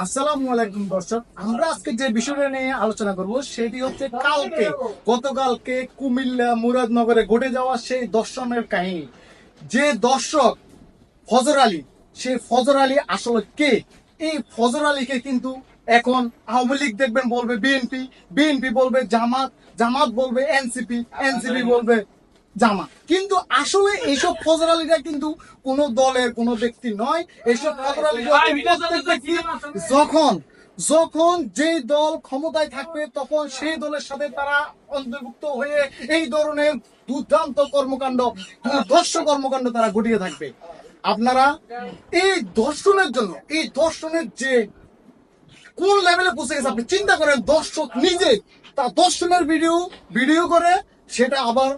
আসসালামু আলাইকুম দর্শক, আমরা আজকে যে বিষয়টা নিয়ে আলোচনা করব সেটি হচ্ছে গতকালকে কুমিল্লা মুরাদনগরে ঘটে যাওয়া সেই দর্শনের কাহিনী। যে দর্শক ফজর আলী, সেই ফজর আলী আসলে কে? এই ফজর আলীকে কিন্তু এখন আওয়ামী লীগ দেখবেন বলবে বিএনপি, বিএনপি বলবে জামাত, জামাত বলবে এনসিপি, এনসিপি বলবে জামাত। কিন্তু আসলে এইসব ফজর আলীরা কিন্তু কোন দলের কোন ব্যক্তি নয়। এইসব ফজর আলীরা প্রত্যেক ব্যক্তি যখন যখন যে দল ক্ষমতায় থাকবে তখন সেই দলের সাথে তারা অন্তর্ভুক্ত হয়ে এই ধরনের দুর্দান্ত কর্মকাণ্ড, দুর্ধর্ষ কর্মকাণ্ড তারা ঘটিয়ে থাকবে। আপনারা এই দর্শনের জন্য, এই দর্শনের যে কোন লেভেলে পৌঁছে গেছে আপনি চিন্তা করেন। দর্শক নিজে তার দর্শনের ভিডিও করে সেটা আবার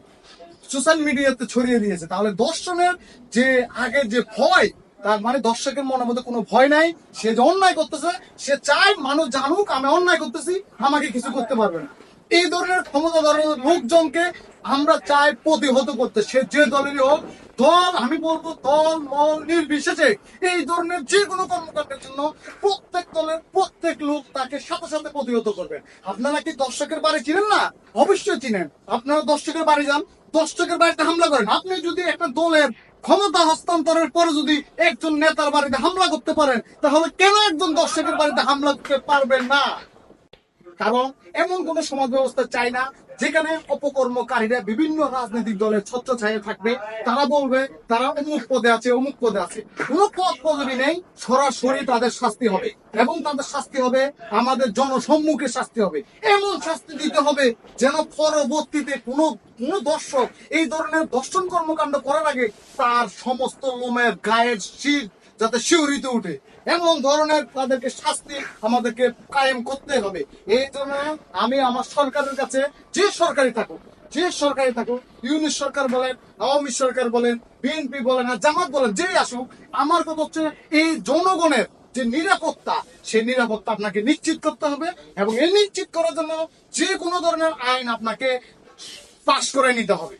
সোশ্যাল মিডিয়াতে ছড়িয়ে দিয়েছে। তাহলে দর্শনের যে আগের যে ভয়, তার মানে দর্শকের মনের মধ্যে কোনো ভয় নাই। সে যে অন্যায় করতেছে সে চায় মানুষ জানুক আমি অন্যায় করতেছি, আমাকে কিছু করতে পারবে না। এই ধরনের ক্ষমতাধর লোকজনকে আমরা চাই প্রতিহত করতে, সে যে দলেরই হোক। দল, আমি বলবো দল মল নির্বিশেষে এই ধরনের যে কোনো কর্মকাণ্ডের জন্য প্রত্যেক দলের প্রত্যেক লোক তাকে সাথে সাথে প্রতিহত করবেন। আপনারা কি দর্শকের বাড়ি চিনেন না? অবশ্যই চিনেন। আপনারা দর্শকের বাড়ি যান, দর্শকের বাড়িতে হামলা করেন। আপনি যদি একটা দলের ক্ষমতা হস্তান্তরের পরে যদি একজন নেতার বাড়িতে হামলা করতে পারেন, তাহলে কেন একজন দর্শকের বাড়িতে হামলা করতে পারবেন না? কারণ এমন কোন সমাজ ব্যবস্থা চাই না যেখানে অপকর্মকারীরা বিভিন্ন রাজনৈতিক দলের ছত্রছায়া থাকবে। তারা বলবে তারা অমুক পদে আছে, অমুক পদে আছে। কোন পদ পদবি নেই, সরাসরি তাদের শাস্তি হবে এবং তাদের শাস্তি হবে আমাদের জনসম্মুখে শাস্তি হবে। এমন শাস্তি দিতে হবে যেন পরবর্তীতে কোনো কোন দর্শক এই ধরনের দর্শন কর্মকাণ্ড করার আগে তার সমস্ত লোমের গায়ের শির যাতে শিহরিত উঠে। এমন ধরনের তাদেরকে শাস্তি আমাদেরকে কায়েম করতে হবে। এই জন্য আমি আমার সরকারের কাছে, যে সরকারি থাকুক, ইউনিট সরকার বলেন, আওয়ামী সরকার বলেন, বিএনপি বলেন আর জামাত বলেন, যেই আসুক, আমার কথা হচ্ছে এই জনগণের যে নিরাপত্তা, সেই নিরাপত্তা আপনাকে নিশ্চিত করতে হবে। এবং এই নিশ্চিত করার জন্য যে কোনো ধরনের আইন আপনাকে পাশ করে নিতে হবে।